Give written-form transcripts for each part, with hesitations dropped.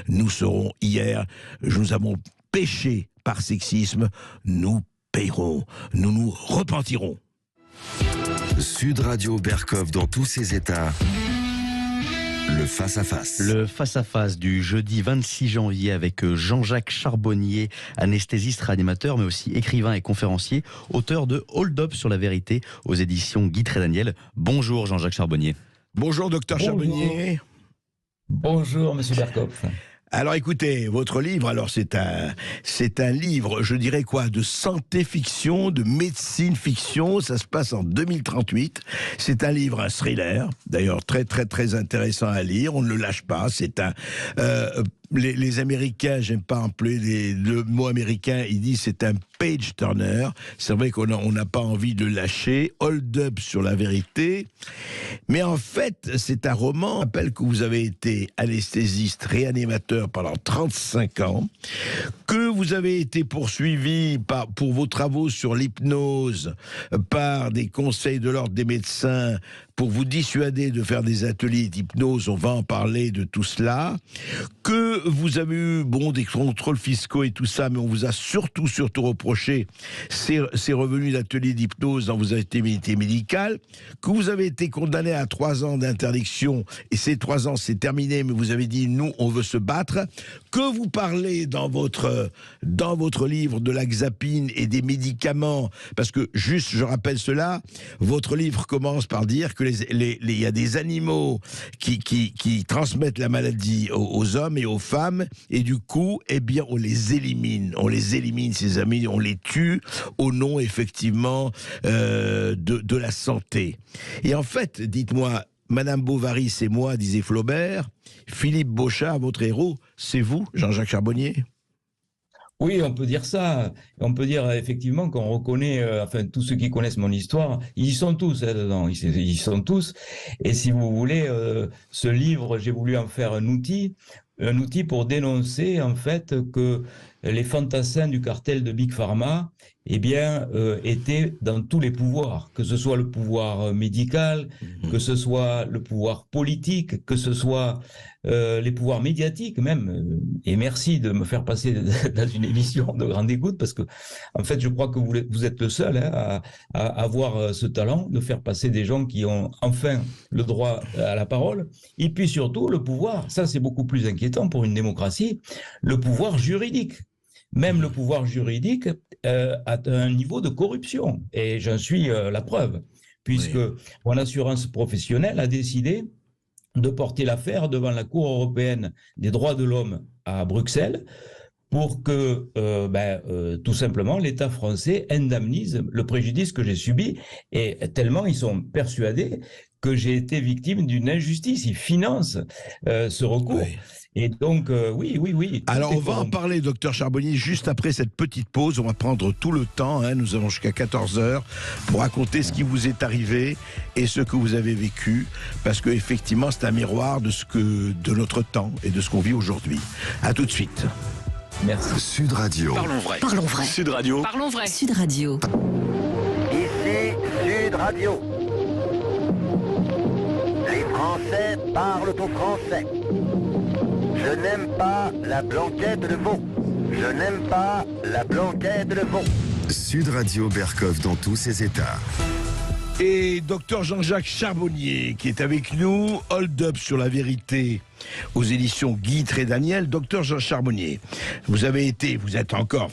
nous serons hier, nous avons péché par sexisme, nous paierons, nous nous repentirons. Sud Radio Berkov dans tous ses états. Le face-à-face. Le face-à-face du jeudi 26 janvier avec Jean-Jacques Charbonnier, anesthésiste réanimateur, mais aussi écrivain et conférencier, auteur de Hold Up sur la vérité aux éditions Guy Trédaniel. Bonjour Jean-Jacques Charbonnier. Bonjour docteur Charbonnier. Bonjour monsieur Berkov. Alors écoutez, votre livre, alors c'est un livre, je dirais quoi, de santé-fiction, de médecine-fiction, ça se passe en 2038, c'est un livre, un thriller, d'ailleurs très très très intéressant à lire, on ne le lâche pas, c'est un... Les Américains, j'aime pas employer le mot américain, ils disent c'est un page-turner. C'est vrai qu'on n'a pas envie de lâcher. Hold Up sur la vérité. Mais en fait, c'est un roman. Je rappelle que vous avez été anesthésiste, réanimateur pendant 35 ans, que vous avez été poursuivi pour vos travaux sur l'hypnose par des conseils de l'ordre des médecins pour vous dissuader de faire des ateliers d'hypnose. On va en parler de tout cela. Que vous avez eu des contrôles fiscaux et tout ça, mais on vous a surtout reproché ces revenus d'ateliers d'hypnose dans vos activités médicales, que vous avez été condamné à 3 ans d'interdiction, et ces 3 ans c'est terminé, mais vous avez dit nous on veut se battre, que vous parlez dans votre livre de la xapine et des médicaments, parce que juste je rappelle cela, votre livre commence par dire que il y a des animaux qui transmettent la maladie aux hommes et aux femmes, et du coup, eh bien, on les élimine, ces amis, on les tue au nom, effectivement, de la santé. Et en fait, dites-moi, Madame Bovary, c'est moi, disait Flaubert, Philippe Beauchamp, votre héros, c'est vous, Jean-Jacques Charbonnier ? Oui, on peut dire ça. On peut dire effectivement qu'on reconnaît, tous ceux qui connaissent mon histoire, ils y sont tous dedans, ils y sont tous. Et si vous voulez, ce livre, j'ai voulu en faire un outil pour dénoncer en fait que les fantassins du cartel de Big Pharma, étaient dans tous les pouvoirs, que ce soit le pouvoir médical, que ce soit le pouvoir politique, que ce soit les pouvoirs médiatiques même. Et merci de me faire passer dans une émission de grande écoute, parce que en fait, je crois que vous êtes le seul à avoir ce talent de faire passer des gens qui ont enfin le droit à la parole. Et puis surtout, le pouvoir, ça c'est beaucoup plus inquiétant pour une démocratie, le pouvoir juridique. Même le pouvoir juridique a un niveau de corruption. Et j'en suis la preuve, puisque mon assurance professionnelle a décidé de porter l'affaire devant la Cour européenne des droits de l'homme à Bruxelles pour que, tout simplement, l'État français indemnise le préjudice que j'ai subi. Et tellement ils sont persuadés que j'ai été victime d'une injustice. Ils financent ce recours. Oui. Et donc, oui. Alors, on va en parler, docteur Charbonnier, juste après cette petite pause. On va prendre tout le temps. Nous avons jusqu'à 14h pour raconter ce qui vous est arrivé et ce que vous avez vécu. Parce qu'effectivement, c'est un miroir de notre temps et de ce qu'on vit aujourd'hui. À tout de suite. Merci. Sud Radio. Parlons vrai. Parlons vrai. Sud Radio. Parlons vrai. Sud Radio. Ici Sud Radio. Les Français parlent au français. Je n'aime pas la blanquette de veau. Je n'aime pas la blanquette de veau. Sud Radio Berkov dans tous ses états. Et docteur Jean-Jacques Charbonnier qui est avec nous, Hold Up sur la vérité aux éditions Guy Trédaniel. Docteur Jean Charbonnier, vous êtes encore,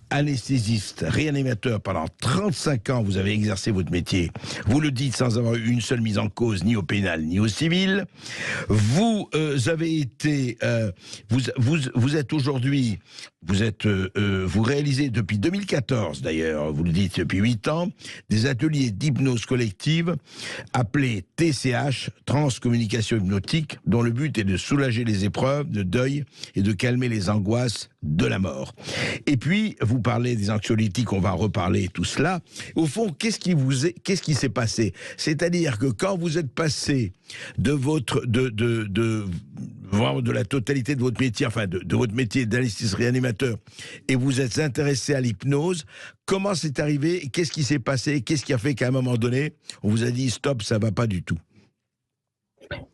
anesthésiste, réanimateur pendant 35 ans, vous avez exercé votre métier. Vous le dites sans avoir eu une seule mise en cause, ni au pénal, ni au civil. Vous avez été, vous êtes aujourd'hui, vous réalisez depuis 2014 d'ailleurs, vous le dites depuis 8 ans, des ateliers d'hypnose collective appelés TCH, transcommunication hypnotique, dont le but est de soulager les épreuves de deuil et de calmer les angoisses de la mort. Et puis, vous parlez des anxiolytiques, on va reparler tout cela. Au fond, qu'est-ce qui s'est passé? C'est-à-dire que quand vous êtes passé de la totalité de votre métier, de votre métier d'anesthésiste réanimateur, et vous êtes intéressé à l'hypnose, comment c'est arrivé? Qu'est-ce qui s'est passé? Qu'est-ce qui a fait qu'à un moment donné, on vous a dit stop, ça va pas du tout?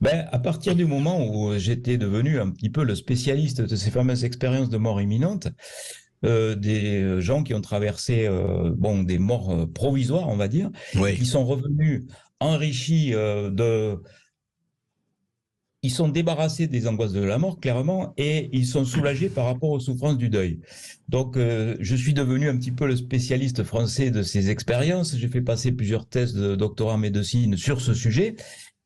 Ben, à partir du moment où j'étais devenu un petit peu le spécialiste de ces fameuses expériences de mort imminente, des gens qui ont traversé des morts provisoires, on va dire, et Oui. qui sont revenus enrichis ils sont débarrassés des angoisses de la mort, clairement, et ils sont soulagés par rapport aux souffrances du deuil. Donc, je suis devenu un petit peu le spécialiste français de ces expériences. J'ai fait passer plusieurs thèses de doctorat en médecine sur ce sujet.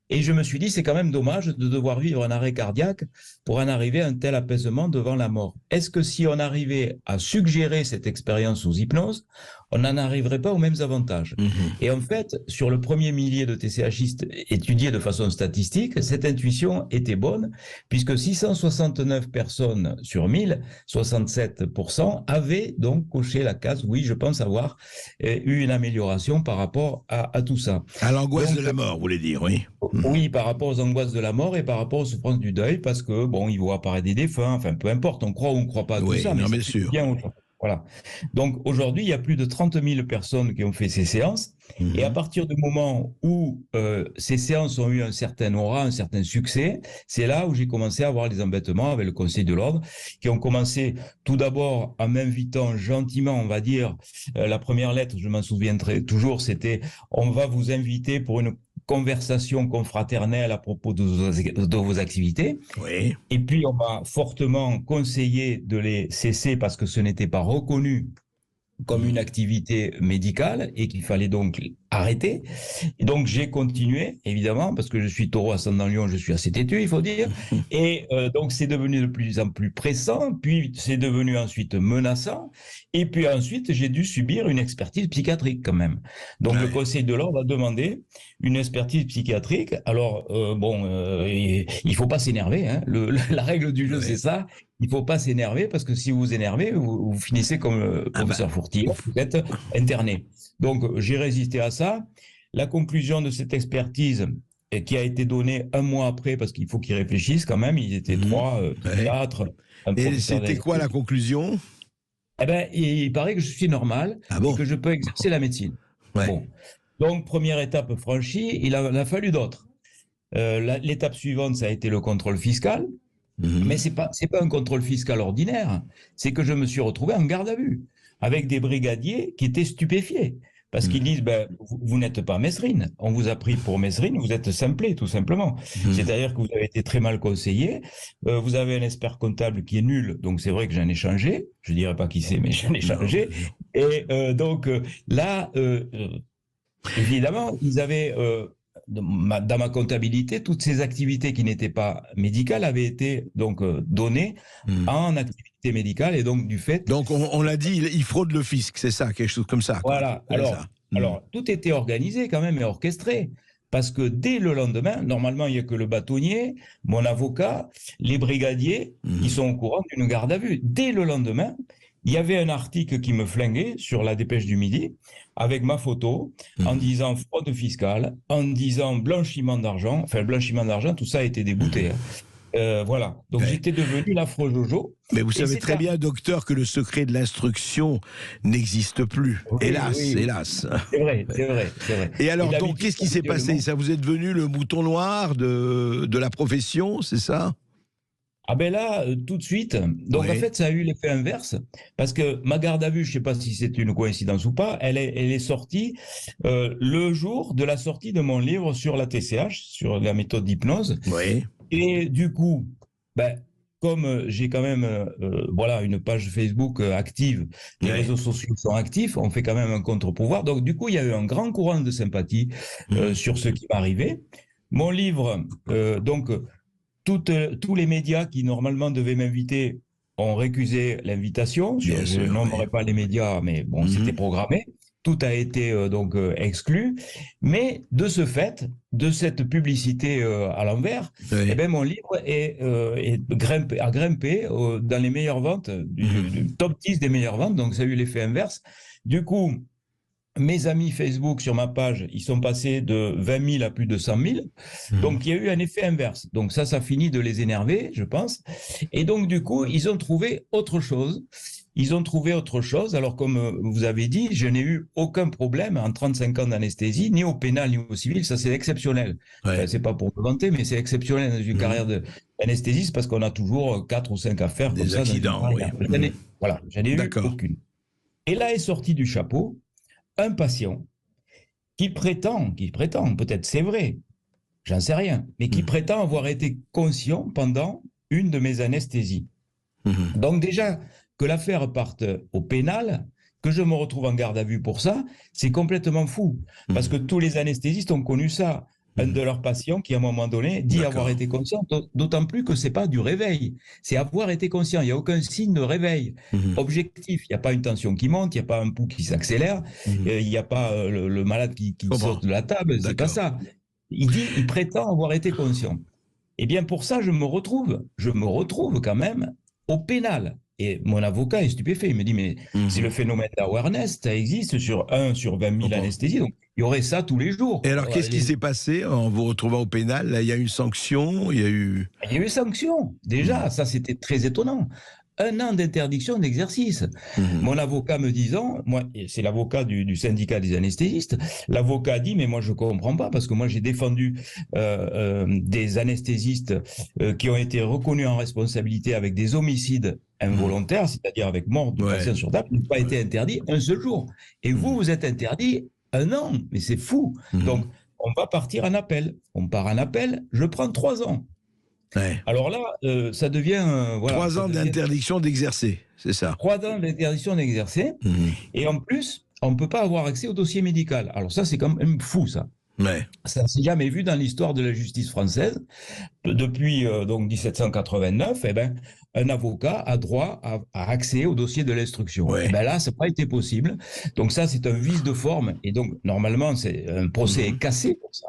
Et je me suis dit, c'est quand même dommage de devoir vivre un arrêt cardiaque pour en arriver à un tel apaisement devant la mort. Est-ce que si on arrivait à suggérer cette expérience sous hypnose, on n'en arriverait pas aux mêmes avantages? Et en fait, sur le premier millier de TCHistes étudiés de façon statistique, cette intuition était bonne, puisque 669 personnes sur 1000, 67%, avaient donc coché la case, oui, je pense avoir eu une amélioration par rapport à tout ça. À l'angoisse Donc, de la mort, vous voulez dire, oui. oui, par rapport aux angoisses de la mort et par rapport aux souffrances du deuil, parce que, bon, ils voient apparaître des défunts, enfin, peu importe, on croit ou on ne croit pas à tout Oui, ça, mais non, ça bien fait sûr. bien aux gens. Voilà. Donc, aujourd'hui, il y a plus de 30 000 personnes qui ont fait ces séances. Et à partir du moment où ces séances ont eu un certain aura, un certain succès, c'est là où j'ai commencé à avoir les embêtements avec le Conseil de l'Ordre, qui ont commencé tout d'abord en m'invitant gentiment, on va dire, la première lettre, je m'en souviendrai toujours, c'était « On va vous inviter pour une conversation confraternelle à propos de vos activités ». Oui. Et puis, on m'a fortement conseillé de les cesser parce que ce n'était pas reconnu comme une activité médicale et qu'il fallait donc arrêter. Et donc, j'ai continué, évidemment, parce que je suis taureau ascendant Lion, je suis assez têtu, il faut dire. Et donc, c'est devenu de plus en plus pressant, puis c'est devenu ensuite menaçant. Et puis ensuite, j'ai dû subir une expertise psychiatrique quand même. Donc, le Conseil de l'Ordre a demandé une expertise psychiatrique. Alors, il faut pas s'énerver, hein. La règle du jeu, c'est ça. Il faut pas s'énerver parce que si vous vous énervez, vous finissez comme le professeur Fourtillon, vous êtes interné. Donc, j'ai résisté à ça. La conclusion de cette expertise qui a été donnée un mois après, parce qu'il faut qu'ils réfléchissent quand même, ils étaient trois, quatre. Et c'était quoi la conclusion? Eh ben, il paraît que je suis normal et que je peux exercer la médecine. Ouais. Bon. Donc, première étape franchie, il en a fallu d'autres. L'étape suivante, ça a été le contrôle fiscal. Mais c'est pas un contrôle fiscal ordinaire. C'est que je me suis retrouvé en garde à vue avec des brigadiers qui étaient stupéfiés. Parce qu'ils disent, vous n'êtes pas Mesrine. On vous a pris pour Mesrine, vous êtes simplé, tout simplement. C'est-à-dire que vous avez été très mal conseillé. Vous avez un expert comptable qui est nul. Donc, c'est vrai que j'en ai changé. Je ne dirais pas qui c'est, mais j'en ai changé. Et là, évidemment, ils avaient... dans ma comptabilité, toutes ces activités qui n'étaient pas médicales avaient été donc données en activité médicale et donc du fait... Donc on l'a dit, il fraude le fisc, c'est ça, quelque chose comme ça. Voilà, alors tout était organisé quand même et orchestré. Parce que dès le lendemain, normalement, il n'y a que le bâtonnier, mon avocat, les brigadiers qui sont au courant d'une garde à vue. Dès le lendemain, il y avait un article qui me flinguait sur la Dépêche du Midi, avec ma photo, en disant fraude fiscale, en disant blanchiment d'argent. Enfin, blanchiment d'argent, tout ça a été débouté. Voilà. Donc, j'étais devenu l'affreux Jojo. Mais vous savez très bien, docteur, que le secret de l'instruction n'existe plus. Oui, hélas, hélas. C'est vrai. Et alors, donc, qu'est-ce qui s'est passé? Ça vous est devenu le mouton noir de la profession, c'est ça? Ah ben là, tout de suite, donc en fait, ça a eu l'effet inverse, parce que ma garde à vue, je ne sais pas si c'est une coïncidence ou pas, elle est sortie le jour de la sortie de mon livre sur la TCH, sur la méthode d'hypnose. Oui. Et du coup, comme j'ai quand même une page Facebook active, les réseaux sociaux sont actifs, on fait quand même un contre-pouvoir. Donc du coup, il y a eu un grand courant de sympathie sur ce qui m'arrivait. Mon livre, tous les médias qui normalement devaient m'inviter ont récusé l'invitation. Je ne nommerai pas les médias, mais bon, c'était programmé. Tout a été exclu. Mais de ce fait, de cette publicité à l'envers, mon livre a grimpé dans les meilleures ventes, du top 10 des meilleures ventes. Donc ça a eu l'effet inverse. Du coup, mes amis Facebook sur ma page, ils sont passés de 20 000 à plus de 100 000. Donc, il y a eu un effet inverse. Donc, ça finit de les énerver, je pense. Et donc, du coup, ils ont trouvé autre chose. ils ont trouvé autre chose. Alors, comme vous avez dit, je n'ai eu aucun problème en 35 ans d'anesthésie, ni au pénal, ni au civil. Ça, c'est exceptionnel. Ouais. C'est pas pour me vanter, mais c'est exceptionnel dans une carrière d'anesthésiste parce qu'on a toujours 4 ou 5 affaires Des comme ça. accidents, oui. Voilà, j'en ai eu D'accord. aucune. Et là est sorti du chapeau un patient qui prétend, peut-être c'est vrai, j'en sais rien, mais qui prétend avoir été conscient pendant une de mes anesthésies. Donc déjà, que l'affaire parte au pénal, que je me retrouve en garde à vue pour ça, c'est complètement fou. Parce que tous les anesthésistes ont connu ça. Un de leurs patients qui, à un moment donné, dit avoir été conscient, d'autant plus que ce n'est pas du réveil, c'est avoir été conscient. Il n'y a aucun signe de réveil objectif. Il n'y a pas une tension qui monte, il n'y a pas un pouls qui s'accélère, il n'y a pas le malade qui saute de la table, c'est pas ça. Il prétend avoir été conscient. Eh bien, pour ça, je me retrouve quand même au pénal. Et mon avocat est stupéfait. Il me dit, mais c'est le phénomène d'awareness, ça existe sur 1 sur 20 000 anesthésies, donc il y aurait ça tous les jours. Et alors, qu'est-ce qui s'est passé en vous retrouvant au pénal? Là, il y a eu une sanction, il y a eu... Il y a eu sanction, déjà, ça c'était très étonnant. 1 an d'interdiction d'exercice. Mon avocat me disant, moi, c'est l'avocat du syndicat des anesthésistes, l'avocat dit, mais moi je ne comprends pas, parce que moi j'ai défendu des anesthésistes qui ont été reconnus en responsabilité avec des homicides involontaires, c'est-à-dire avec mort de patient sur table, qui n'ont pas été interdits un seul jour. Et vous êtes interdit 1 an, mais c'est fou. Donc, on va partir en appel. On part en appel, je prends 3 ans. Ouais. Alors là, ça devient... 3 ans d'interdiction d'exercer, c'est ça? 3 ans d'interdiction d'exercer. Et en plus, on ne peut pas avoir accès au dossier médical. Alors ça, c'est quand même fou, ça. Ouais. Ça ne s'est jamais vu dans l'histoire de la justice française. Depuis donc 1789, eh ben, un avocat a droit à accès au dossier de l'instruction. Ouais. Eh ben là, ça n'a pas été possible. Donc ça, c'est un vice de forme. Et donc, normalement, un procès est cassé pour ça.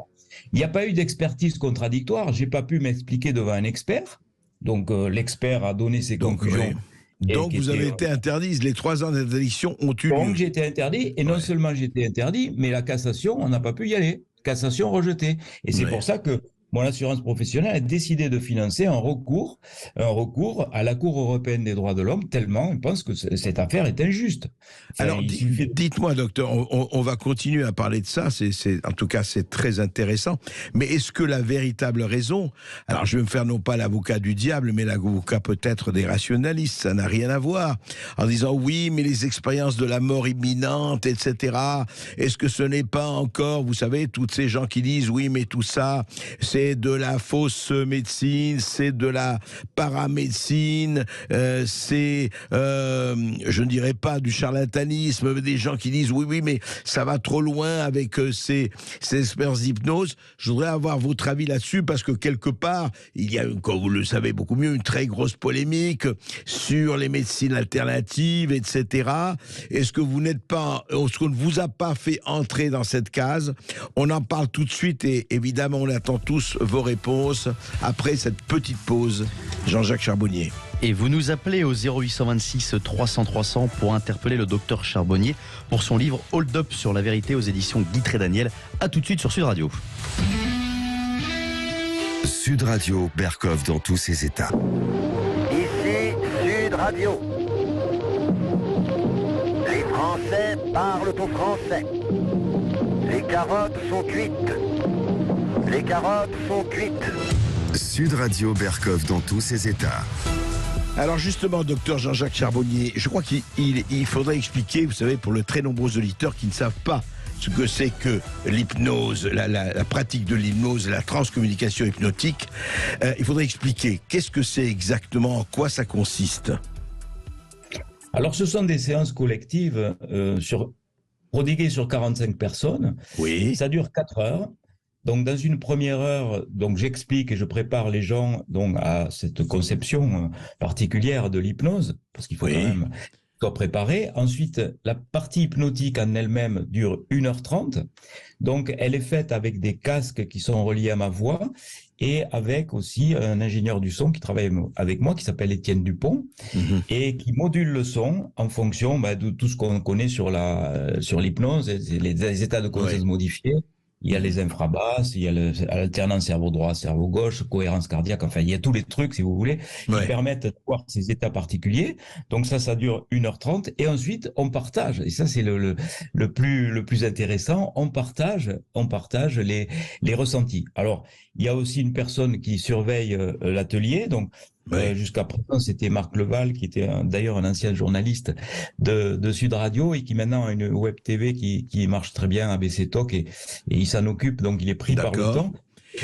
Il n'y a pas eu d'expertise contradictoire. Je n'ai pas pu m'expliquer devant un expert. Donc, l'expert a donné ses conclusions. Donc, vous avez été interdit. Les 3 ans d'interdiction ont eu lieu. Donc, j'ai été interdit. Et non seulement j'ai été interdit, mais la cassation, on n'a pas pu y aller. Cassation rejetée. Et c'est pour ça que mon assurance professionnelle a décidé de financer un recours à la Cour européenne des droits de l'homme, tellement on pense que cette affaire est injuste. Enfin, alors, dites-moi, docteur, on va continuer à parler de ça, en tout cas, c'est très intéressant, mais est-ce que la véritable raison, alors je vais me faire non pas l'avocat du diable, mais l'avocat peut-être des rationalistes, ça n'a rien à voir, en disant oui, mais les expériences de la mort imminente, etc., est-ce que ce n'est pas encore, vous savez, toutes ces gens qui disent oui, mais tout ça, c'est de la fausse médecine, c'est de la paramédecine, c'est, je ne dirais pas du charlatanisme, mais des gens qui disent oui, mais ça va trop loin avec ces expériences d'hypnose. Je voudrais avoir votre avis là-dessus parce que quelque part, il y a, comme vous le savez beaucoup mieux, une très grosse polémique sur les médecines alternatives, etc. Est-ce que vous n'êtes pas, est-ce qu'on ne vous a pas fait entrer dans cette case? On en parle tout de suite et évidemment on attend tous vos réponses après cette petite pause. Jean-Jacques Charbonnier. Et vous nous appelez au 0826 300 300 pour interpeller le docteur Charbonnier pour son livre Hold Up sur la vérité aux éditions Guy Trédaniel. A tout de suite sur Sud Radio. Sud Radio, Berkov dans tous ses états. Ici Sud Radio. Les Français parlent au français. Les carottes sont cuites. Les carottes sont cuites. Sud Radio, Berkov dans tous ses états. Alors justement, docteur Jean-Jacques Charbonnier, je crois qu'il faudrait expliquer, vous savez, pour les très nombreux auditeurs qui ne savent pas ce que c'est que l'hypnose, la pratique de l'hypnose, la transcommunication hypnotique, il faudrait expliquer qu'est-ce que c'est exactement, en quoi ça consiste. Alors ce sont des séances collectives prodiguées sur 45 personnes. Oui. Ça dure 4 heures. Donc, dans une première heure, donc j'explique et je prépare les gens donc à cette conception particulière de l'hypnose, parce qu'il faut quand même soit préparé. Ensuite, la partie hypnotique en elle-même dure 1h30. Donc, elle est faite avec des casques qui sont reliés à ma voix et avec aussi un ingénieur du son qui travaille avec moi, qui s'appelle Étienne Dupont, et qui module le son en fonction de tout ce qu'on connaît sur l'hypnose, les états de conscience modifiés. il y a les infrabasses, il y a l'alternance cerveau droit, cerveau gauche, cohérence cardiaque, enfin, il y a tous les trucs, si vous voulez, qui permettent d'avoir ces états particuliers. Donc ça dure 1h30 et ensuite on partage, et ça c'est le plus intéressant, on partage les ressentis. Alors, il y a aussi une personne qui surveille l'atelier, donc jusqu'à présent, c'était Marc Leval, qui était d'ailleurs un ancien journaliste de Sud Radio et qui maintenant a une web TV qui marche très bien, ABC Talk, et il s'en occupe, donc il est pris par le temps.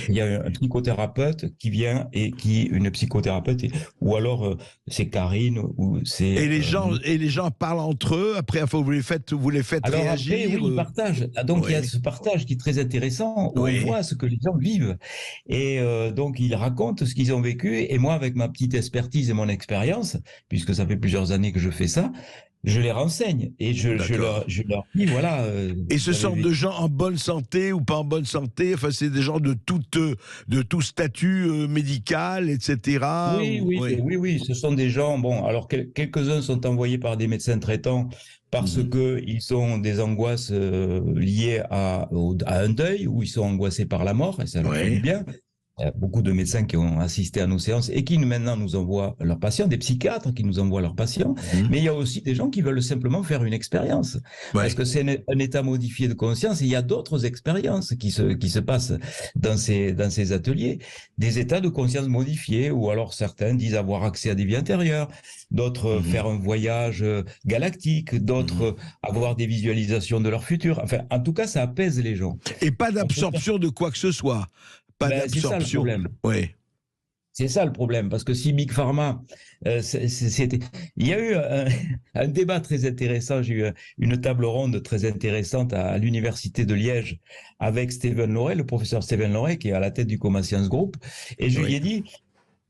Il y a un psychothérapeute qui vient une psychothérapeute, ou alors c'est Karine, ou c'est. Et les gens parlent entre eux. Après, enfin, vous les faites alors réagir. Après, oui, ils partagent. Donc il y a ce partage qui est très intéressant. Où on voit ce que les gens vivent, et donc ils racontent ce qu'ils ont vécu. Et moi, avec ma petite expertise et mon expérience, puisque ça fait plusieurs années que je fais ça, je les renseigne et je leur dis, voilà. Et ce sont de gens en bonne santé ou pas en bonne santé? Enfin, c'est des gens de tout statut médical, etc. Oui. Ce sont des gens, bon, alors quelques-uns sont envoyés par des médecins traitants parce que ils ont des angoisses liées à un deuil, ou ils sont angoissés par la mort, et ça leur fait du bien. Il y a beaucoup de médecins qui ont assisté à nos séances et qui maintenant nous envoient leurs patients, des psychiatres qui nous envoient leurs patients, mais il y a aussi des gens qui veulent simplement faire une expérience, parce que c'est un état modifié de conscience, et il y a d'autres expériences qui se passent dans ces ateliers, des états de conscience modifiés, ou alors certains disent avoir accès à des vies antérieures, d'autres faire un voyage galactique, d'autres avoir des visualisations de leur futur. Enfin, en tout cas, ça apaise les gens. Et pas d'absorption de quoi que ce soit. Pas d'absorption. C'est ça le problème. C'est ça le problème, parce que si Big Pharma, il y a eu un débat très intéressant, j'ai eu une table ronde très intéressante à l'université de Liège avec Steven Loret, le professeur Steven Loret, qui est à la tête du Coma Science Group, et je lui ai dit,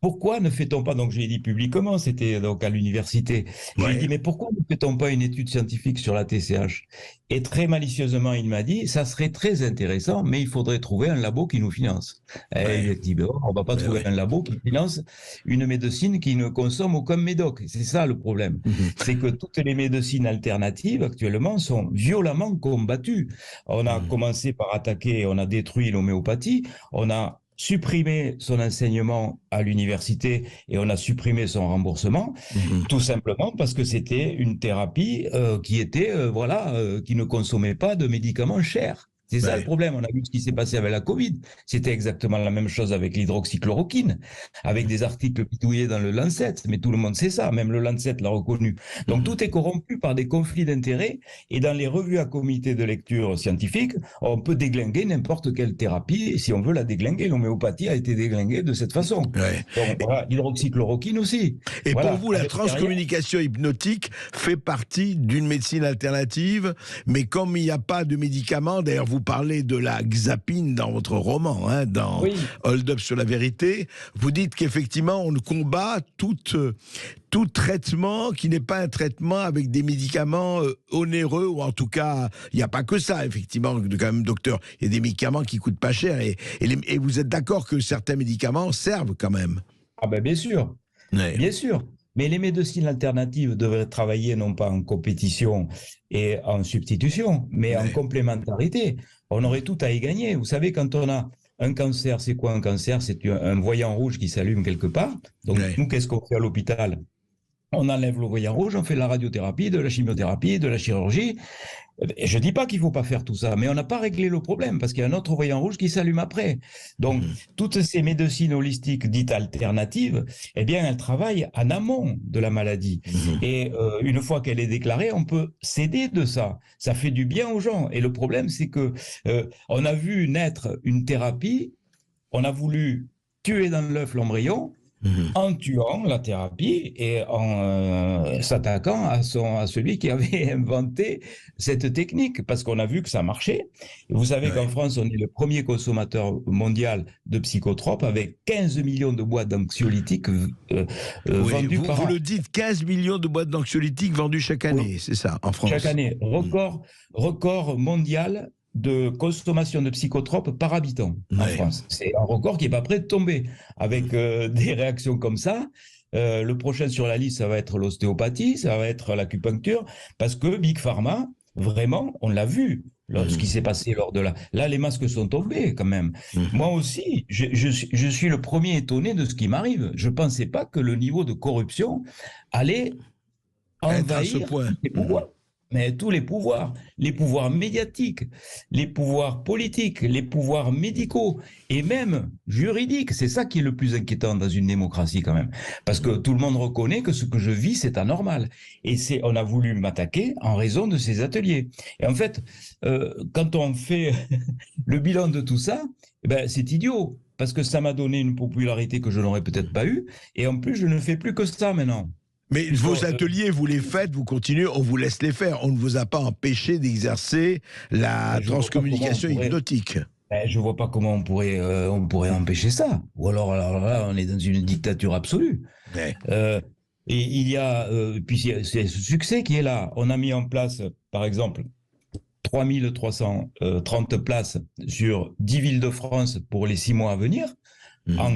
pourquoi ne fait-on pas, donc je l'ai dit publiquement, c'était donc à l'université, je lui ai dit, mais pourquoi ne fait-on pas une étude scientifique sur la TCH? Et très malicieusement, il m'a dit, ça serait très intéressant, mais il faudrait trouver un labo qui nous finance. Et il a dit, on va pas trouver un labo qui finance une médecine qui ne consomme aucun médoc. C'est ça le problème. C'est que toutes les médecines alternatives actuellement sont violemment combattues. On a commencé par attaquer, on a détruit l'homéopathie, on a supprimé son enseignement à l'université et on a supprimé son remboursement, tout simplement parce que c'était une thérapie qui était, qui ne consommait pas de médicaments chers. C'est ça le problème. On a vu ce qui s'est passé avec la Covid. C'était exactement la même chose avec l'hydroxychloroquine, avec des articles bidouillés dans le Lancet. Mais tout le monde sait ça. Même le Lancet l'a reconnu. Donc tout est corrompu par des conflits d'intérêts. Et dans les revues à comité de lecture scientifique, on peut déglinguer n'importe quelle thérapie. Et si on veut la déglinguer, l'homéopathie a été déglinguée de cette façon. Donc voilà, l'hydroxychloroquine aussi. Et pour vous, la transcommunication hypnotique fait partie d'une médecine alternative. Mais comme il n'y a pas de médicaments, d'ailleurs vous parlez de la xapine dans votre roman, dans Hold Up sur la vérité, vous dites qu'effectivement on combat tout traitement qui n'est pas un traitement avec des médicaments onéreux, ou en tout cas, il n'y a pas que ça, effectivement, quand même, docteur, il y a des médicaments qui coûtent pas cher, et vous êtes d'accord que certains médicaments servent quand même? Ah ben bien sûr, bien sûr. Mais les médecines alternatives devraient travailler non pas en compétition et en substitution, mais en complémentarité. On aurait tout à y gagner. Vous savez, quand on a un cancer, c'est quoi un cancer? C'est un voyant rouge qui s'allume quelque part. Donc nous, qu'est-ce qu'on fait à l'hôpital? On enlève le voyant rouge, on fait de la radiothérapie, de la chimiothérapie, de la chirurgie. Et je ne dis pas qu'il ne faut pas faire tout ça, mais on n'a pas réglé le problème parce qu'il y a un autre voyant rouge qui s'allume après. Donc, toutes ces médecines holistiques dites alternatives, eh bien, elles travaillent en amont de la maladie. Et une fois qu'elle est déclarée, on peut s'aider de ça. Ça fait du bien aux gens. Et le problème, c'est que on a vu naître une thérapie, on a voulu tuer dans l'œuf l'embryon, en tuant la thérapie et en s'attaquant à celui qui avait inventé cette technique, parce qu'on a vu que ça marchait. Et vous savez qu'en France, on est le premier consommateur mondial de psychotropes, avec 15 millions de boîtes d'anxiolytiques vendues par an. Vous le dites, 15 millions de boîtes d'anxiolytiques vendues chaque année, c'est ça, en France? Chaque année, record mondial de consommation de psychotropes par habitant en France. C'est un record qui n'est pas prêt de tomber. Avec des réactions comme ça, le prochain sur la liste, ça va être l'ostéopathie, ça va être l'acupuncture, parce que Big Pharma, vraiment, on l'a vu, ce qui s'est passé lors de la... Là, les masques sont tombés quand même. Moi aussi, je suis le premier étonné de ce qui m'arrive. Je ne pensais pas que le niveau de corruption allait Être à ce envahir point. les pouvoirs. Mais tous les pouvoirs médiatiques, les pouvoirs politiques, les pouvoirs médicaux et même juridiques. C'est ça qui est le plus inquiétant dans une démocratie quand même. Parce que tout le monde reconnaît que ce que je vis, c'est anormal. Et on a voulu m'attaquer en raison de ces ateliers. Et en fait, quand on fait le bilan de tout ça, ben, c'est idiot. Parce que ça m'a donné une popularité que je n'aurais peut-être pas eue. Et en plus, je ne fais plus que ça maintenant. Mais vos ateliers, vous les faites, vous continuez, on vous laisse les faire. On ne vous a pas empêché d'exercer la transcommunication hypnotique. Je ne vois pas comment on pourrait empêcher ça. Ou alors là, on est dans une dictature absolue. Ouais. Et il y a, puis c'est ce succès qui est là. On a mis en place, par exemple, 3330 places sur 10 villes de France pour les 6 mois à venir. En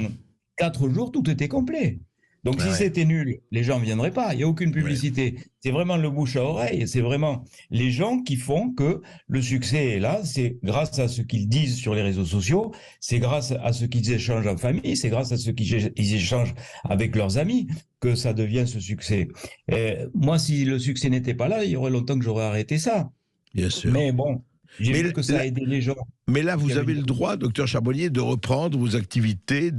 4 jours, tout était complet. Donc, si c'était nul, les gens ne viendraient pas. Il n'y a aucune publicité. C'est vraiment le bouche à oreille. C'est vraiment les gens qui font que le succès est là. C'est grâce à ce qu'ils disent sur les réseaux sociaux. C'est grâce à ce qu'ils échangent en famille. C'est grâce à ce qu'ils échangent avec leurs amis que ça devient ce succès. Et moi, si le succès n'était pas là, il y aurait longtemps que j'aurais arrêté ça. Bien sûr. Mais bon, j'ai vu que ça a aidé les gens. Mais là, vous avez le droit, docteur Charbonnier, de reprendre vos activités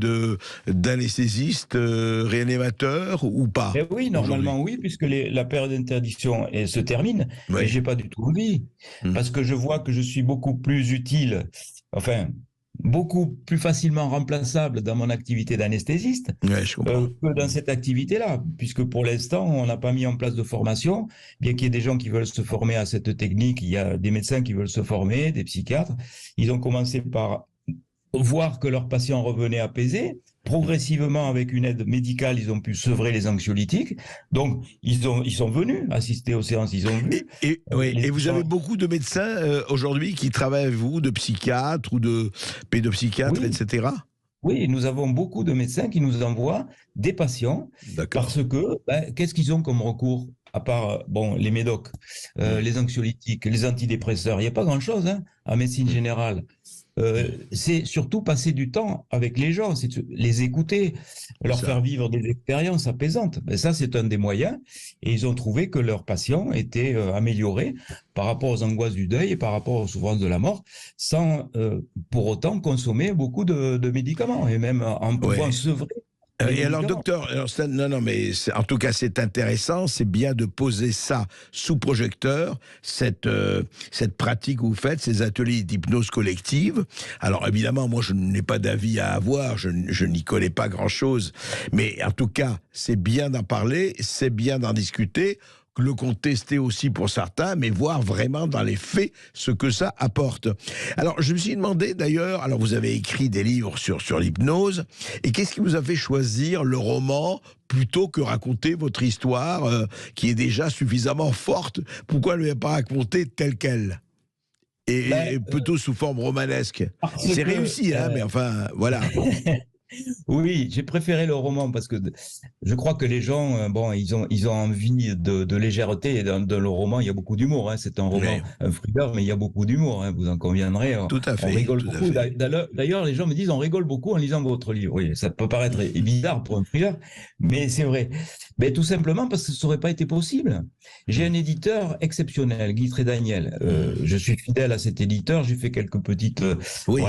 d'anesthésiste, réanimateur ou pas? Oui, normalement oui, puisque la période d'interdiction se termine. Mais je n'ai pas du tout envie. Parce que je vois que je suis beaucoup plus utile, enfin, beaucoup plus facilement remplaçable dans mon activité d'anesthésiste que dans cette activité-là, puisque pour l'instant, on n'a pas mis en place de formation, bien qu'il y ait des gens qui veulent se former à cette technique, il y a des médecins qui veulent se former, des psychiatres. Ils ont commencé par voir que leurs patients revenaient apaisés. Progressivement, avec une aide médicale, ils ont pu sevrer les anxiolytiques. Donc, ils sont venus assister aux séances, ils ont vu. Et vous avez beaucoup de médecins aujourd'hui qui travaillent avec vous, de psychiatres ou de pédopsychiatres, etc. Oui, nous avons beaucoup de médecins qui nous envoient des patients parce que, qu'est-ce qu'ils ont comme recours à part les médocs, les anxiolytiques, les antidépresseurs? Il n'y a pas grand-chose en médecine générale. C'est surtout passer du temps avec les gens, c'est les écouter, leur faire vivre des expériences apaisantes. Ça, c'est un des moyens. Et ils ont trouvé que leurs patients étaient améliorés par rapport aux angoisses du deuil et par rapport aux souffrances de la mort, sans pour autant consommer beaucoup de médicaments et même en pouvant sevrer. Et alors, docteur, mais en tout cas, c'est intéressant, c'est bien de poser ça sous projecteur, cette pratique que vous faites, ces ateliers d'hypnose collective. Alors, évidemment, moi, je n'ai pas d'avis à avoir, je n'y connais pas grand-chose, mais en tout cas, c'est bien d'en parler, c'est bien d'en discuter, le contester aussi pour certains, mais voir vraiment dans les faits ce que ça apporte. Alors, je me suis demandé d'ailleurs, alors vous avez écrit des livres sur l'hypnose, et qu'est-ce qui vous a fait choisir le roman plutôt que raconter votre histoire qui est déjà suffisamment forte? Pourquoi ne pas raconter telle qu'elle? Et plutôt sous forme romanesque. C'est réussi, mais enfin, voilà. Oui, j'ai préféré le roman parce que je crois que les gens, ils ont envie de légèreté. Et dans le roman, il y a beaucoup d'humour. C'est un roman, un thriller, mais il y a beaucoup d'humour. Vous en conviendrez. Tout à fait. On rigole beaucoup. D'ailleurs, les gens me disent, on rigole beaucoup en lisant votre livre. Oui, ça peut paraître bizarre pour un thriller, mais c'est vrai. Mais tout simplement parce que ça n'aurait pas été possible. J'ai un éditeur exceptionnel, Guy Trédaniel. Je suis fidèle à cet éditeur. J'ai fait quelques petites. Oui,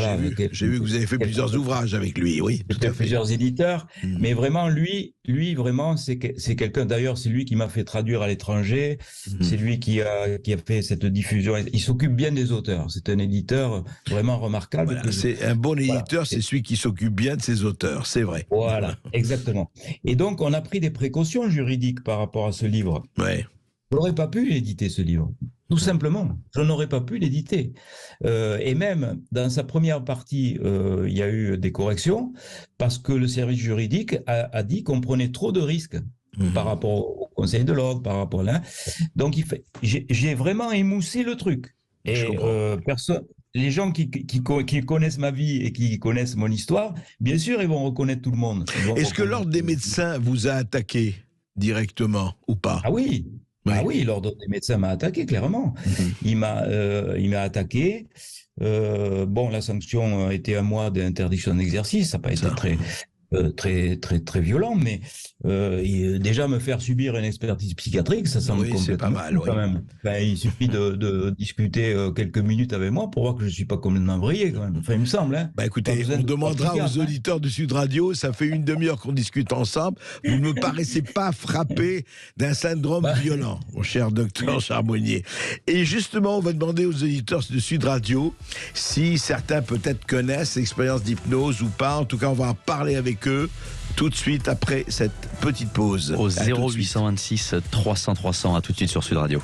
j'ai vu que vous avez fait plusieurs ouvrages avec lui. Oui. Plusieurs éditeurs, mais vraiment lui vraiment c'est quelqu'un. D'ailleurs, c'est lui qui m'a fait traduire à l'étranger. C'est lui qui a fait cette diffusion. Il s'occupe bien des auteurs. C'est un éditeur vraiment remarquable. Voilà, c'est un bon éditeur, c'est celui qui s'occupe bien de ses auteurs. C'est vrai. Voilà, exactement. Et donc, on a pris des précautions juridiques par rapport à ce livre. Ouais. Je n'aurais pas pu éditer ce livre. Tout simplement, je n'aurais pas pu l'éditer. Et même dans sa première partie, il y a eu des corrections parce que le service juridique a dit qu'on prenait trop de risques par rapport au Conseil de l'ordre, par rapport là. Donc, j'ai vraiment émoussé le truc. Et les gens qui connaissent ma vie et qui connaissent mon histoire, bien sûr, ils vont reconnaître tout le monde. Est-ce que l'ordre des médecins vous a attaqué directement ou pas? Ah oui. Ouais. Ah oui, l'ordre des médecins m'a attaqué, clairement. Il m'a attaqué. Bon, la sanction était 1 mois d'interdiction d'exercice. Ça n'a pas été Ça. très violent, mais déjà me faire subir une expertise psychiatrique, ça semble Oui, c'est pas complètement mal, fou oui. quand même. Ben, il suffit de discuter quelques minutes avec moi pour voir que je ne suis pas complètement vrillé quand même. Enfin, il me semble. Hein. Bah Pas écoutez, besoin on de demandera psychiatre, aux hein. auditeurs du Sud Radio, ça fait une demi-heure qu'on discute ensemble, vous ne me paraissez pas frappé d'un syndrome violent, mon cher docteur Charbonnier. Et justement, on va demander aux auditeurs de Sud Radio si certains peut-être connaissent l'expérience d'hypnose ou pas. En tout cas, on va en parler avec eux tout de suite après cette petite pause. Au À tout de suite. 0826 300 300, à tout de suite sur Sud Radio.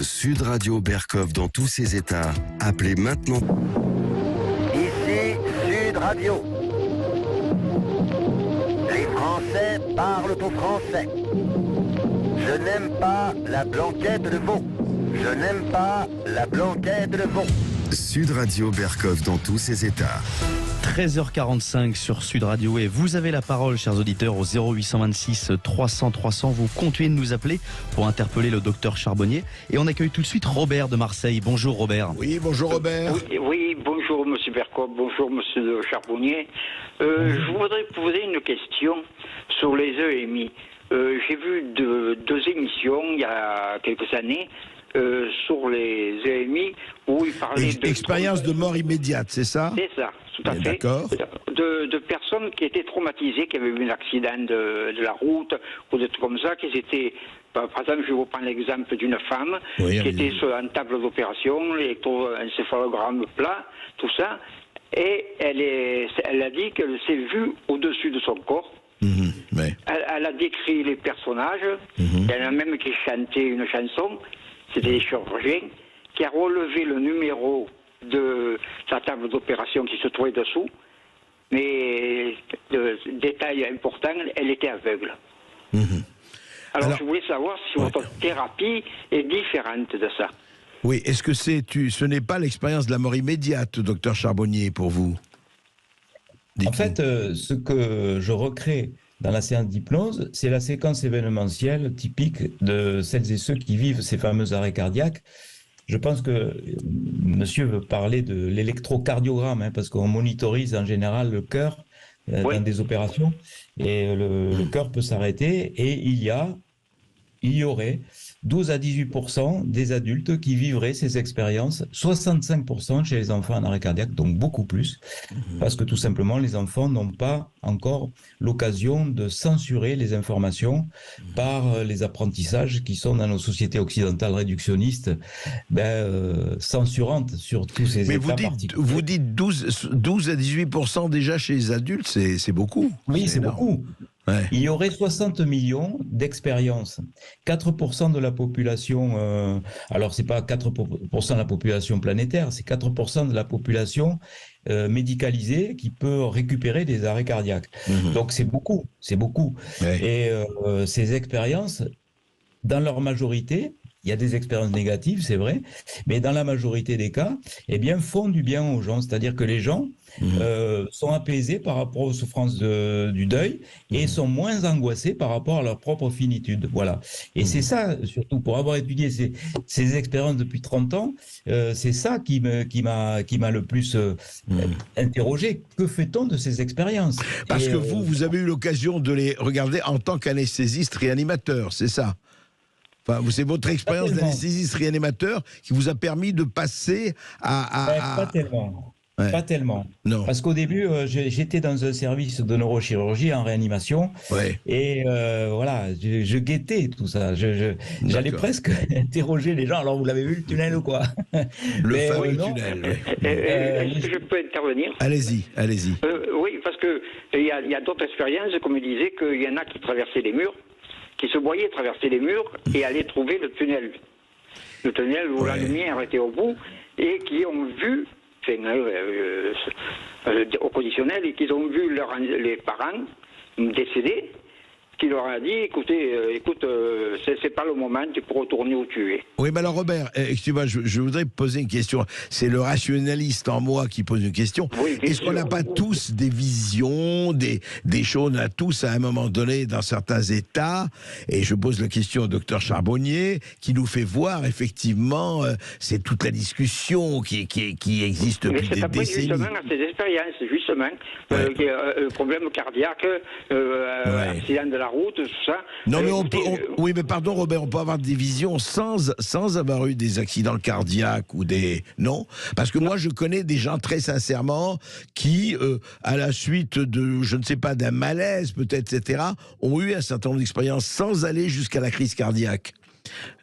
Sud Radio Berkov dans tous ses états. Appelez maintenant. Ici Sud Radio. Les Français parlent au français. Je n'aime pas la blanquette de veau. Je n'aime pas la blanquette de veau. Sud Radio Berkov dans tous ses états. 13h45 sur Sud Radio et vous avez la parole, chers auditeurs, au 0826 300 300. Vous continuez de nous appeler pour interpeller le docteur Charbonnier. Et on accueille tout de suite Robert de Marseille. Bonjour Robert. Oui, bonjour Robert. Oui, bonjour Monsieur Berkov, bonjour Monsieur Charbonnier. Je voudrais poser une question sur les EMI. J'ai vu deux émissions il y a quelques années sur les EMI où ils parlaient Expérience de mort immédiate, c'est ça? C'est ça, tout à fait. D'accord. De personnes qui étaient traumatisées, qui avaient eu un accident de la route ou des trucs comme ça, qui étaient... Par exemple, je vais vous prendre l'exemple d'une femme qui était sur une table d'opération, l'électroencéphalogramme plat, tout ça, et elle a dit qu'elle s'est vue au-dessus de son corps. Ouais. Elle a décrit les personnages, il y en a même qui chantaient une chanson, c'était des chirurgiens, qui a relevé le numéro de sa table d'opération qui se trouvait dessous, mais détail important, elle était aveugle. Alors, je voulais savoir si votre thérapie est différente de ça. Oui, est-ce que ce n'est pas l'expérience de la mort immédiate, docteur Charbonnier, pour vous? En fait, ce que je recrée dans la séance d'hypnose, c'est la séquence événementielle typique de celles et ceux qui vivent ces fameux arrêts cardiaques. Je pense que monsieur veut parler de l'électrocardiogramme, hein, parce qu'on monitorise en général le cœur dans des opérations, et le cœur peut s'arrêter, et il y aurait 12 à 18% des adultes qui vivraient ces expériences, 65% chez les enfants en arrêt cardiaque, donc beaucoup plus, parce que tout simplement les enfants n'ont pas encore l'occasion de censurer les informations par les apprentissages qui sont dans nos sociétés occidentales réductionnistes, censurantes sur tous ces Mais états vous dites 12 à 18% déjà chez les adultes, c'est beaucoup. Oui, c'est énorme. beaucoup. Ouais. Il y aurait 60 millions d'expériences. 4% de la population, alors c'est pas 4% de la population planétaire, c'est 4% de la population médicalisée qui peut récupérer des arrêts cardiaques. Donc c'est beaucoup, c'est beaucoup. Ouais. Et ces expériences, dans leur majorité, il y a des expériences négatives, c'est vrai, mais dans la majorité des cas, eh bien, font du bien aux gens. C'est-à-dire que les gens sont apaisés par rapport aux souffrances du deuil et sont moins angoissés par rapport à leur propre finitude. Voilà. Et c'est ça, surtout, pour avoir étudié ces expériences depuis 30 ans, c'est ça qui m'a le plus interrogé. Que fait-on de ces expériences? Parce que vous avez eu l'occasion de les regarder en tant qu'anesthésiste réanimateur, c'est ça? Enfin, c'est votre expérience d'anesthésiste réanimateur qui vous a permis de passer Pas tellement. Ouais. Pas tellement. Non. Parce qu'au début, j'étais dans un service de neurochirurgie en réanimation. Ouais. Et voilà, je guettais tout ça. J'allais presque interroger les gens. Alors, vous l'avez vu, le tunnel ou quoi? Le fameux tunnel. Est-ce que je peux intervenir? Allez-y. Oui, parce que il y a d'autres expériences, comme il disait, qu'il y en a qui traversaient les murs, qui se voyaient traverser les murs et aller trouver le tunnel. Le tunnel où la lumière était au bout, et qui ont vu, au conditionnel, et qu'ils ont vu les parents décédés, qui leur a dit, écoute, c'est pas le moment, tu peux retourner où tu es. Oui, mais alors Robert, excuse-moi, je voudrais poser une question. C'est le rationaliste en moi qui pose une question. Oui, Est-ce qu'on n'a pas tous des visions, des choses, on a tous à un moment donné dans certains états, et je pose la question au docteur Charbonnier, qui nous fait voir effectivement, c'est toute la discussion qui existe depuis des décennies. Justement à ces expériences, justement, problème cardiaque, accident de la route, tout ça. Non, mais oui, mais pardon, Robert, on peut avoir des visions sans avoir eu des accidents cardiaques ou des... Non? Parce que moi, je connais des gens, très sincèrement, qui, à la suite de, je ne sais pas, d'un malaise, peut-être, etc., ont eu un certain nombre d'expériences sans aller jusqu'à la crise cardiaque.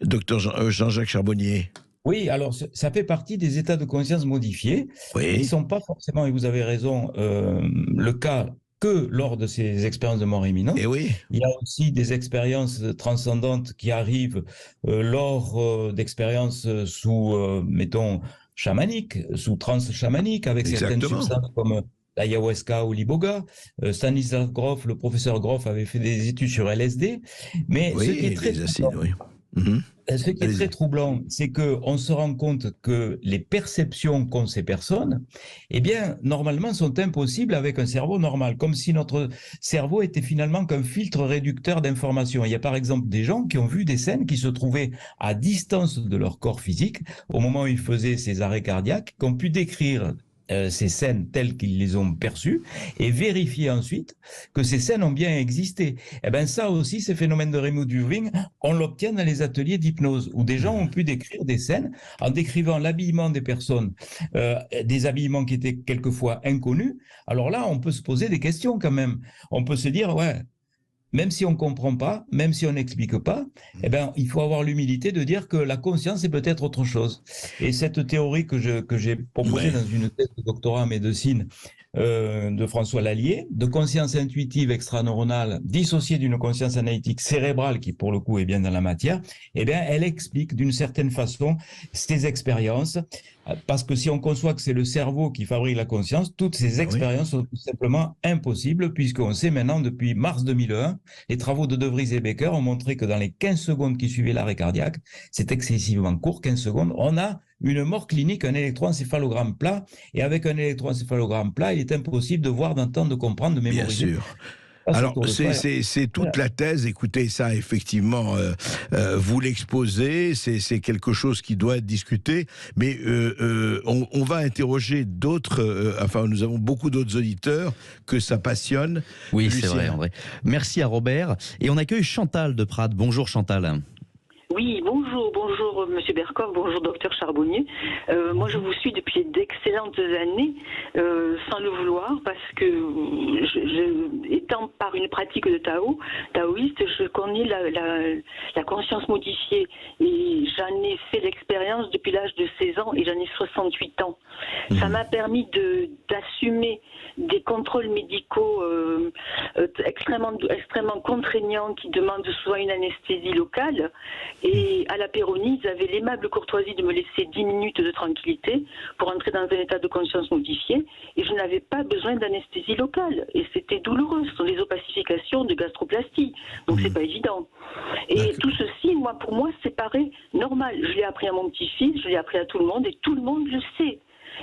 Docteur Jean-Jacques Charbonnier. Oui, alors ça fait partie des états de conscience modifiés. Oui. Ils ne sont pas forcément, et vous avez raison, le cas que lors de ces expériences de mort imminente. Et oui. Il y a aussi des expériences transcendantes qui arrivent lors d'expériences sous, mettons, chamaniques, sous transe chamanique, avec certaines substances comme l'ayahuasca ou l'iboga. Stanislas Grof, le professeur Grof, avait fait des études sur LSD. Mais ce qui est très ce qui est très troublant, c'est qu'on se rend compte que les perceptions qu'ont ces personnes, eh bien, normalement, sont impossibles avec un cerveau normal, comme si notre cerveau était finalement qu'un filtre réducteur d'informations. Il y a par exemple des gens qui ont vu des scènes qui se trouvaient à distance de leur corps physique, au moment où ils faisaient ces arrêts cardiaques, qui ont pu décrire ces scènes telles qu'ils les ont perçues et vérifier ensuite que ces scènes ont bien existé. Eh bien ça aussi, ces phénomènes de remote viewing, on l'obtient dans les ateliers d'hypnose où des gens ont pu décrire des scènes en décrivant l'habillement des personnes, des habillements qui étaient quelquefois inconnus. Alors là, on peut se poser des questions quand même. On peut se dire, ouais, même si on ne comprend pas, même si on n'explique pas, eh ben, il faut avoir l'humilité de dire que la conscience est peut-être autre chose. Et cette théorie que j'ai proposée dans une thèse de doctorat en médecine de François Lallier, de conscience intuitive extraneuronale dissociée d'une conscience analytique cérébrale qui, pour le coup, est bien dans la matière, eh bien, elle explique d'une certaine façon ces expériences. Parce que si on conçoit que c'est le cerveau qui fabrique la conscience, toutes ces expériences sont tout simplement impossibles, puisqu'on sait maintenant, depuis mars 2001, les travaux de De Vries et Becker ont montré que dans les 15 secondes qui suivaient l'arrêt cardiaque, c'est excessivement court, 15 secondes, on a une mort clinique, un électroencéphalogramme plat, et avec un électroencéphalogramme plat, il est impossible de voir, d'entendre, de comprendre, de mémoriser. Bien sûr. Alors, c'est toute la thèse. Écoutez, ça, effectivement, vous l'exposez, c'est quelque chose qui doit être discuté, mais on va interroger d'autres, enfin, nous avons beaucoup d'autres auditeurs que ça passionne. Oui, c'est vrai, André. Merci à Robert. Et on accueille Chantal de Prades. Bonjour, Chantal. Oui, bonjour Monsieur Bercoff, bonjour Docteur Charbonnier. Moi, je vous suis depuis d'excellentes années, sans le vouloir, parce que étant par une pratique de taoïste, je connais la conscience modifiée et j'en ai fait l'expérience depuis l'âge de 16 ans et j'en ai 68 ans. Ça m'a permis d'assumer des contrôles médicaux extrêmement contraignants qui demandent soit une anesthésie locale. Et à la Péronie, ils avaient l'aimable courtoisie de me laisser 10 minutes de tranquillité pour entrer dans un état de conscience modifié. Et je n'avais pas besoin d'anesthésie locale. Et c'était douloureux. Ce sont des opacifications de gastroplastie. Donc c'est pas évident. Et tout ceci, pour moi, c'est pareil normal. Je l'ai appris à mon petit-fils, je l'ai appris à tout le monde et tout le monde le sait.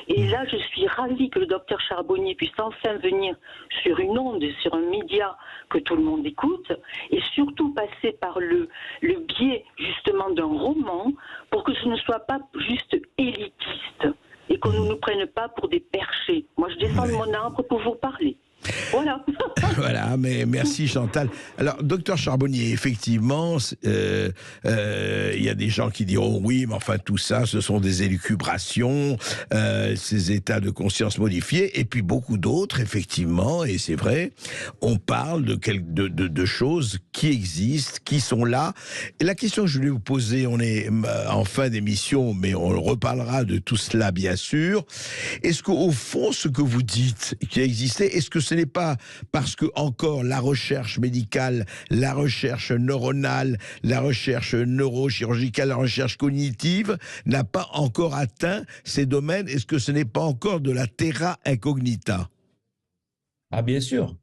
Et là, je suis ravie que le docteur Charbonnier puisse enfin venir sur une onde, sur un média que tout le monde écoute, et surtout passer par le biais justement d'un roman pour que ce ne soit pas juste élitiste et qu'on ne nous prenne pas pour des perchés. Moi, je descends de mon arbre pour vous parler. Voilà. Voilà, mais merci Chantal. Alors, docteur Charbonnier, effectivement, il y a des gens qui diront oui, mais enfin tout ça, ce sont des élucubrations, ces états de conscience modifiés, et puis beaucoup d'autres, effectivement, et c'est vrai, on parle de choses qui existent, qui sont là. Et la question que je voulais vous poser, on est en fin d'émission, mais on reparlera de tout cela, bien sûr. Est-ce qu'au fond, ce que vous dites qui a existé, est-ce que ce n'est pas parce que encore la recherche médicale, la recherche neuronale, la recherche neurochirurgicale, la recherche cognitive n'a pas encore atteint ces domaines? Est-ce que ce n'est pas encore de la terra incognita? Ah bien sûr.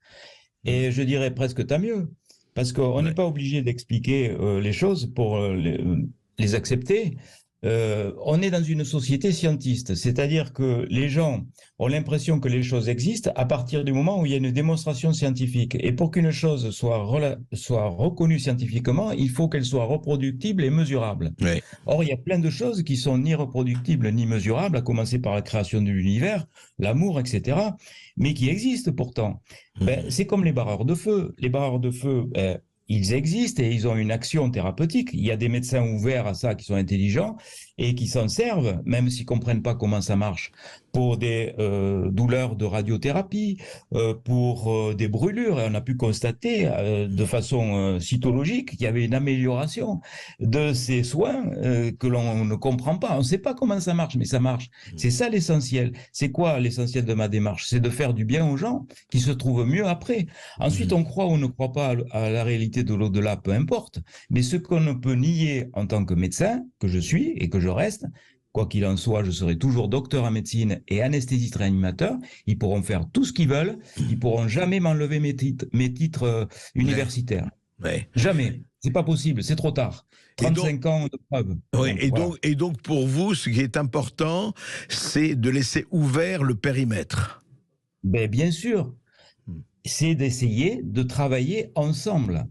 Et je dirais presque tant mieux. parce qu'on n'est Ouais. pas obligé d'expliquer les choses pour les accepter. On est dans une société scientiste, c'est-à-dire que les gens ont l'impression que les choses existent à partir du moment où il y a une démonstration scientifique. Et pour qu'une chose soit reconnue scientifiquement, il faut qu'elle soit reproductible et mesurable. Ouais. Or, il y a plein de choses qui sont ni reproductibles ni mesurables, à commencer par la création de l'univers, l'amour, etc., mais qui existent pourtant. C'est comme les barreurs de feu. Les barreurs de feu, ils existent et ils ont une action thérapeutique. Il y a des médecins ouverts à ça qui sont intelligents et qui s'en servent, même s'ils ne comprennent pas comment ça marche, pour des douleurs de radiothérapie, pour des brûlures. Et on a pu constater de façon cytologique qu'il y avait une amélioration de ces soins que l'on ne comprend pas. On ne sait pas comment ça marche, mais ça marche. C'est ça l'essentiel. C'est quoi l'essentiel de ma démarche? C'est de faire du bien aux gens qui se trouvent mieux après. Ensuite, on croit ou on ne croit pas à la réalité de l'au-delà, peu importe. Mais ce qu'on ne peut nier en tant que médecin, que je suis et que je reste, quoi qu'il en soit, je serai toujours docteur en médecine et anesthésiste réanimateur. Ils pourront faire tout ce qu'ils veulent. Ils pourront jamais m'enlever mes titres universitaires. Ouais. Jamais. C'est pas possible. C'est trop tard. 35 ans de preuve. Ouais, Donc, et donc, pour vous, ce qui est important, c'est de laisser ouvert le périmètre. Ben, bien sûr. C'est d'essayer de travailler ensemble.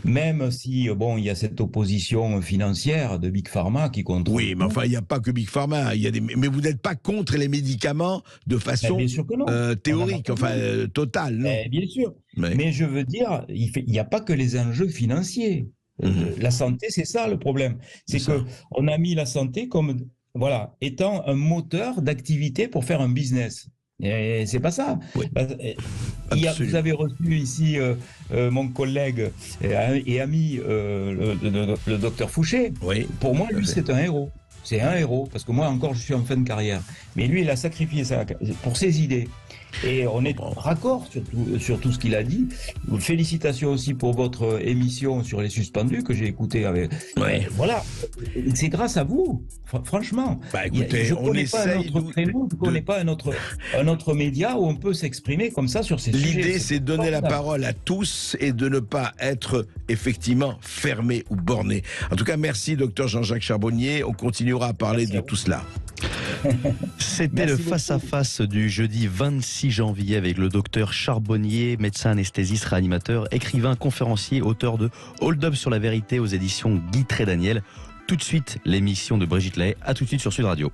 Même si, bon, il y a cette opposition financière de Big Pharma qui contrôle. Oui, mais enfin, il n'y a pas que Big Pharma. Mais vous n'êtes pas contre les médicaments de façon bien sûr que non. théorique, totale, non? Bien sûr. Ouais. Mais je veux dire, il n'y a pas que les enjeux financiers. La santé, c'est ça le problème. C'est qu'on a mis la santé comme, voilà, étant un moteur d'activité pour faire un business. Et c'est pas ça. Oui. Vous avez reçu ici mon collègue et ami, le docteur Fouché. Oui. Pour moi, lui, c'est un héros. C'est un héros, parce que moi encore, je suis en fin de carrière. Mais lui, il a sacrifié ça pour ses idées. Et on est raccord sur tout ce qu'il a dit. Félicitations aussi pour votre émission sur les suspendus que j'ai écouté avec. Ouais. Voilà, c'est grâce à vous, franchement. Bah, écoutez, je ne on connais pas un essaye autre créneau, je ne connais pas un autre média où on peut s'exprimer comme ça sur ces sujets. L'idée, c'est de donner la parole à tous et de ne pas être effectivement fermé ou borné. En tout cas, merci, docteur Jean-Jacques Charbonnier. On continuera à parler de tout cela. C'était le face-à-face du jeudi 26 janvier avec le docteur Charbonnier, médecin anesthésiste réanimateur, écrivain, conférencier, auteur de Hold Up sur la vérité aux éditions Guy Trédaniel. Tout de suite, l'émission de Brigitte Lahaie. À tout de suite sur Sud Radio.